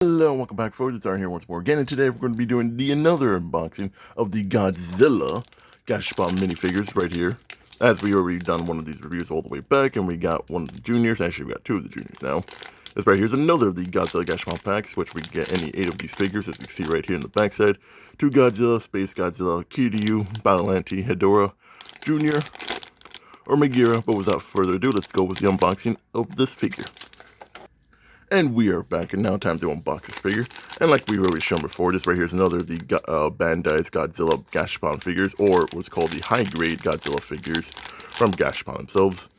Hello, welcome back folks, it's Aaron here once more again, and today we're going to be doing another unboxing of the Godzilla Gashapon minifigures right here. As we already done one of these reviews all the way back, and we got one of the juniors, actually we got two of the juniors now. This right here is another of the Godzilla Gashapon packs, which we get any 8 of these figures, as you can see right here in the backside. 2 Godzilla, Space Godzilla, Kiryu, Badalanti, Hedorah, Junior, or Megira, but without further ado, let's go with the unboxing of this figure. And we are back, and now time to unbox this figure. And like we've already shown before, this right here is another of the Bandai's Godzilla Gashapon figures, or what's called the high-grade Godzilla figures from Gashapon themselves.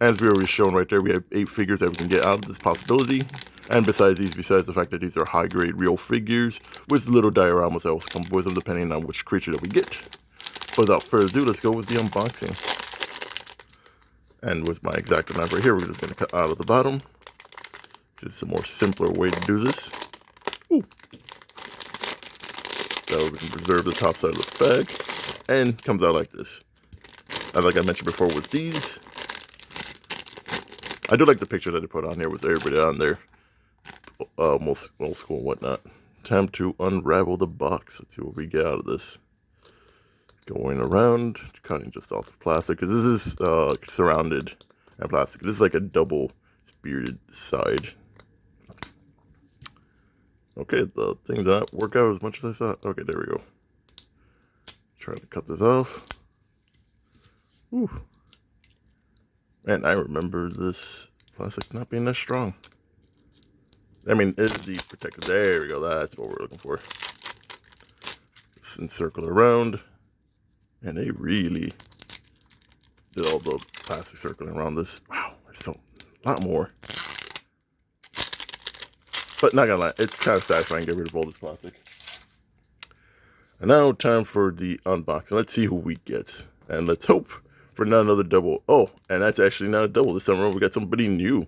As we already shown right there, we have 8 figures that we can get out of this possibility. And besides the fact that these are high-grade real figures, with little dioramas that also come with them depending on which creature that we get. But without further ado, let's go with the unboxing. And with my X-Acto knife right here, we're just going to cut out of the bottom. This is a more simpler way to do this. Ooh. So we can preserve the top side of the bag. And comes out like this. And like I mentioned before with these, I do like the picture that they put on here with everybody on there. Most old school and whatnot. Time to unravel the box. Let's see what we get out of this. Going around, cutting just off the plastic, because this is surrounded in plastic. This is like a double spirited side. Okay, the thing did not work out as much as I thought. Okay, there we go. Try to cut this off. Ooh. Man, I remember this plastic not being that strong. I mean, it's the protective. There we go. That's what we're looking for. Just encircle it around. And they really did all the plastic circling around this. Wow, there's a lot more. But not gonna lie, it's kind of satisfying to get rid of all this plastic. And now time for the unboxing. Let's see who we get. And let's hope for not another double. Oh, and that's actually not a double this time around. We got somebody new.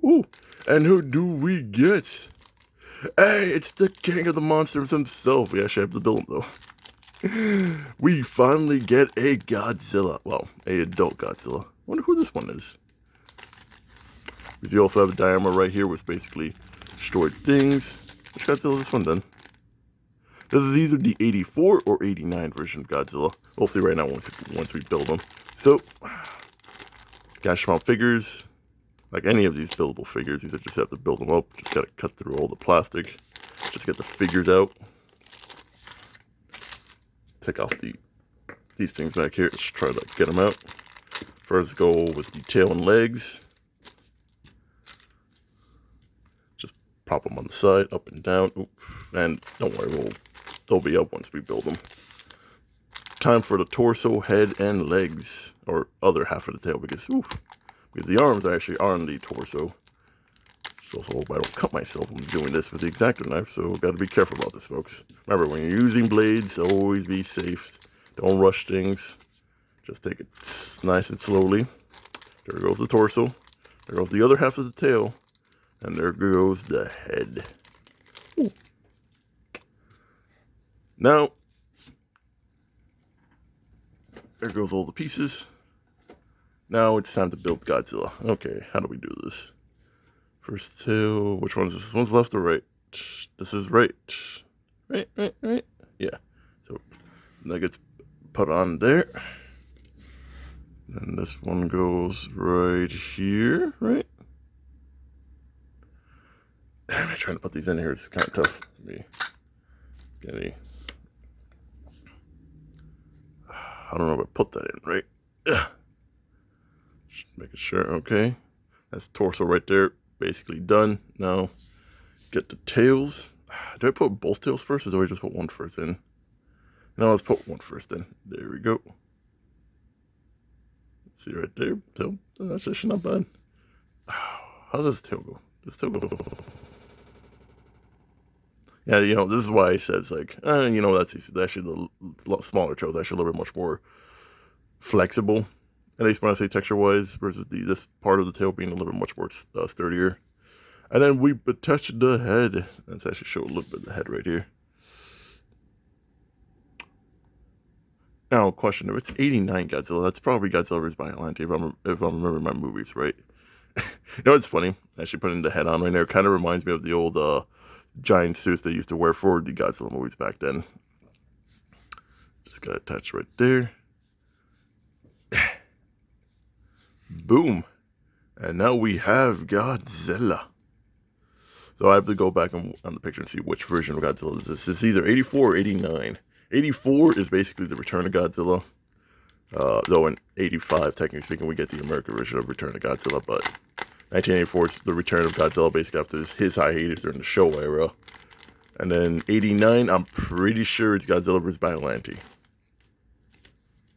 Ooh, and who do we get? Hey, it's the king of the monsters himself. We actually have to build him though. We finally get a Godzilla. Well, a adult Godzilla. Wonder who this one is. Because you also have a diorama right here with basically destroyed things. Which Godzilla is this one then? This is either the 84 or 89 version of Godzilla. We'll see right now once we build them. So, Gashapon figures. Like any of these buildable figures, you just have to build them up. Just gotta cut through all the plastic. Just get the figures out. Take off these things back here. Let's try to get them out. First, go with the tail and legs. Just pop them on the side, up and down. Oop. And don't worry, they'll be up once we build them. Time for the torso, head, and legs, or other half of the tail, because the arms actually are on the torso. So I hope I don't cut myself when doing this with the X-Acto knife, so got to be careful about this, folks. Remember, when you're using blades, always be safe. Don't rush things. Just take it nice and slowly. There goes the torso. There goes the other half of the tail. And there goes the head. Ooh. Now, there goes all the pieces. Now it's time to build Godzilla. Okay, how do we do this? First tail, which one is this? This one's left or right? This is right. Right. Yeah. So that gets put on there. And this one goes right here, right? I'm trying to put these in here. It's kind of tough. I don't know if I put that in, right? Yeah. Just making sure, okay. That's torso right there. Basically done. Now, get the tails. Do I put both tails first, or do I just put one first in? No, let's put one first in. There we go. See right there, tail. That's actually not bad. How does this tail go? This tail go. Yeah, you know, this is why I said it's like, you know, that's easy. Actually, the smaller tail is actually a little bit much more flexible. At least when I say texture-wise, versus this part of the tail being a little bit much more sturdier. And then we attach the head. Let's actually show a little bit of the head right here. Now, question, if it's 89 Godzilla, that's probably Godzilla vs. Badalanti, if I'm remembering my movies right. You know what's funny? Actually putting the head on right there kind of reminds me of the old giant suits they used to wear for the Godzilla movies back then. Just got attached right there. Boom. And now we have Godzilla. So I have to go back on the picture and see which version of Godzilla is this. It's either 84 or 89. 84 is basically the Return of Godzilla. Though in 85, technically speaking, we get the American version of Return of Godzilla. But 1984 is the Return of Godzilla, basically after his hiatus during the Showa era. And then 89, I'm pretty sure it's Godzilla vs. Biollante.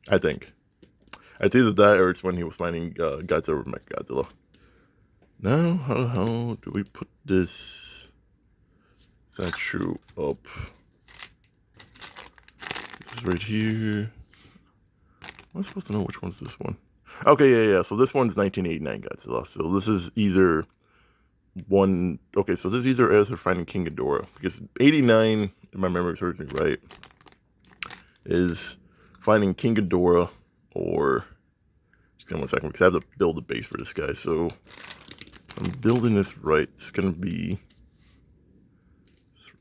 I think. It's either that or it's when he was fighting Godzilla vs. Mechagodzilla. Now, how do we put this statue up? This is right here. I'm supposed to know which one's this one. Okay, yeah. So this one's 1989 Godzilla. So this is either one. Okay, so this is either as they're fighting King Ghidorah, because 89, if my memory serves me right, is finding King Ghidorah, or just give me 1 second because I have to build a base for this guy. So I'm building this right. It's gonna be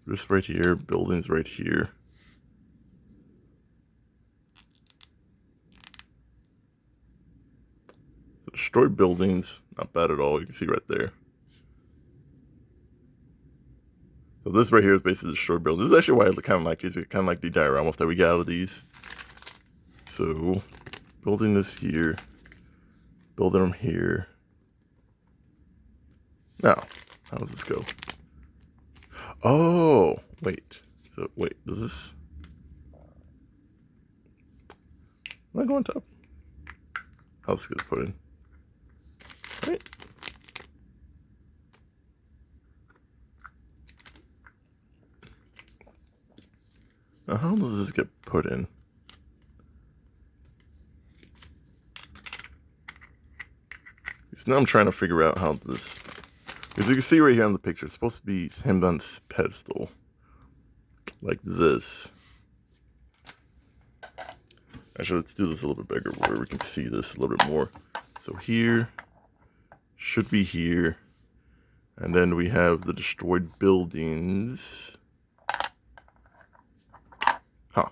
this right here. Buildings right here. So destroyed buildings, not bad at all. You can see right there. So this right here is basically destroyed buildings. This is actually why I kind of like these. Kind of like the dioramas that we got out of these. So building this here, building them here. Now, how does this go? Oh, wait. So, wait, does this... Am I going top? How this gets put in? Right? Now, how does this get put in? So now I'm trying to figure out how this... Because you can see right here on the picture, it's supposed to be him on this pedestal. Like this. Actually, let's do this a little bit bigger where we can see this a little bit more. So here, should be here. And then we have the destroyed buildings. Huh.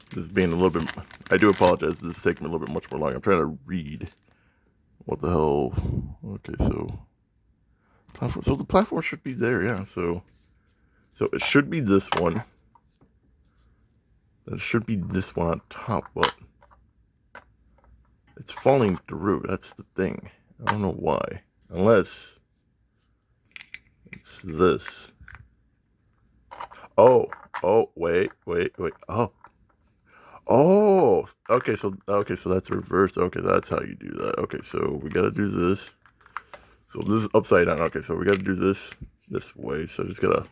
This is being a little bit... I do apologize, this is taking me a little bit much more long. I'm trying to read. What the hell? Okay, so platform. So the platform should be there, yeah. So it should be this one. It should be this one on top, but it's falling through. That's the thing. I don't know why. Unless it's this. Oh, wait. Oh, okay, so that's reversed. Okay, that's how you do that. Okay, so we gotta do this. So this is upside down. Okay, so we gotta do this way. So just gotta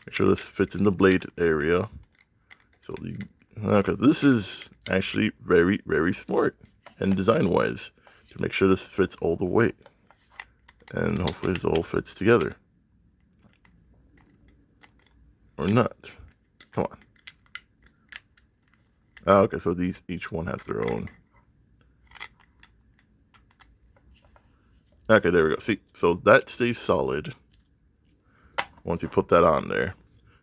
make sure this fits in the blade area. So okay, this is actually very, very smart and design-wise to make sure this fits all the way, and hopefully this all fits together, or not. Come on. Okay, so these, each one has their own. Okay, there we go. See, so that stays solid. Once you put that on there,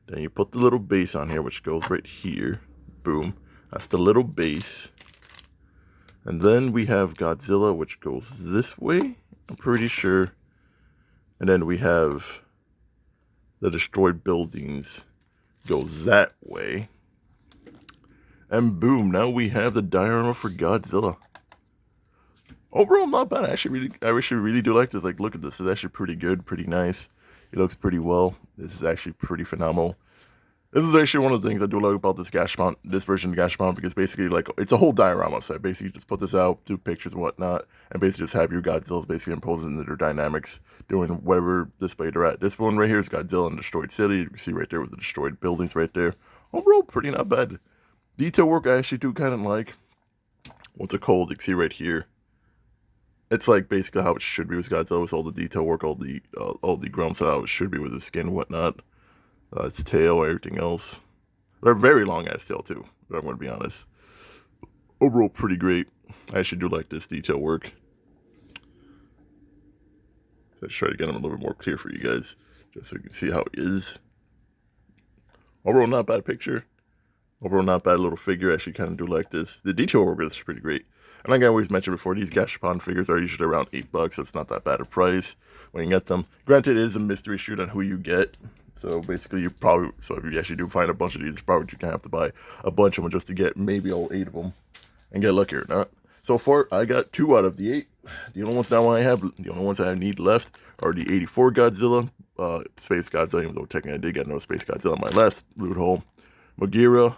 then you put the little base on here, which goes right here. Boom. That's the little base. And then we have Godzilla, which goes this way, I'm pretty sure. And then we have the destroyed buildings goes that way. And boom, now we have the diorama for Godzilla. Overall, not bad. I actually really do like this. Like, look at this. It's actually pretty good, pretty nice. It looks pretty well. This is actually pretty phenomenal. This is actually one of the things I do like about this Gashapon, this version of Gashapon, because basically, like, it's a whole diorama set. Basically, you just put this out, do pictures and whatnot, and basically just have your Godzillas basically imposing their dynamics, doing whatever display they're at. This one right here is Godzilla in Destroyed City. You can see right there with the destroyed buildings right there. Overall, pretty not bad. Detail work I actually do kind of like. What's it called? You can see right here. It's like basically how it should be with Godzilla, with all the detail work, all the grumps, how it should be with his skin and whatnot. Its tail, everything else. They're very long ass tail too, if I'm going to be honest. Overall, pretty great. I actually do like this detail work. So let's try to get him a little bit more clear for you guys, just so you can see how he is. Overall, not bad picture. Overall, not bad little figure. I actually kind of do like this. The detail work is pretty great. And like I always mentioned before, these Gashapon figures are usually around $8, so it's not that bad a price when you get them. Granted, it is a mystery shoot on who you get. So basically, if you actually do find a bunch of these, probably you're going to have to buy a bunch of them just to get maybe all 8 of them and get lucky or not. So far, I got 2 out of the 8. The only ones I need left are the 84 Godzilla, Space Godzilla, even though technically I did get no Space Godzilla in my last loot hole, Mogira,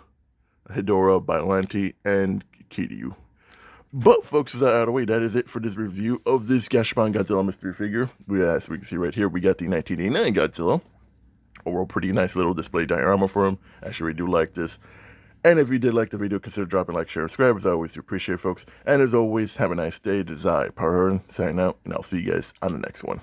Hedorah, Biollante, and Kiryu. But folks, with that out of the way, that is it for this review of this Gashapon Godzilla mystery figure. As we can see right here, we got the 1989 Godzilla. Overall, pretty nice little display diorama for him. Actually, we do like this. And if you did like the video, consider dropping a like, share, and subscribe, as I always do appreciate, folks. And as always, have a nice day. This is I, Power signing out, and I'll see you guys on the next one.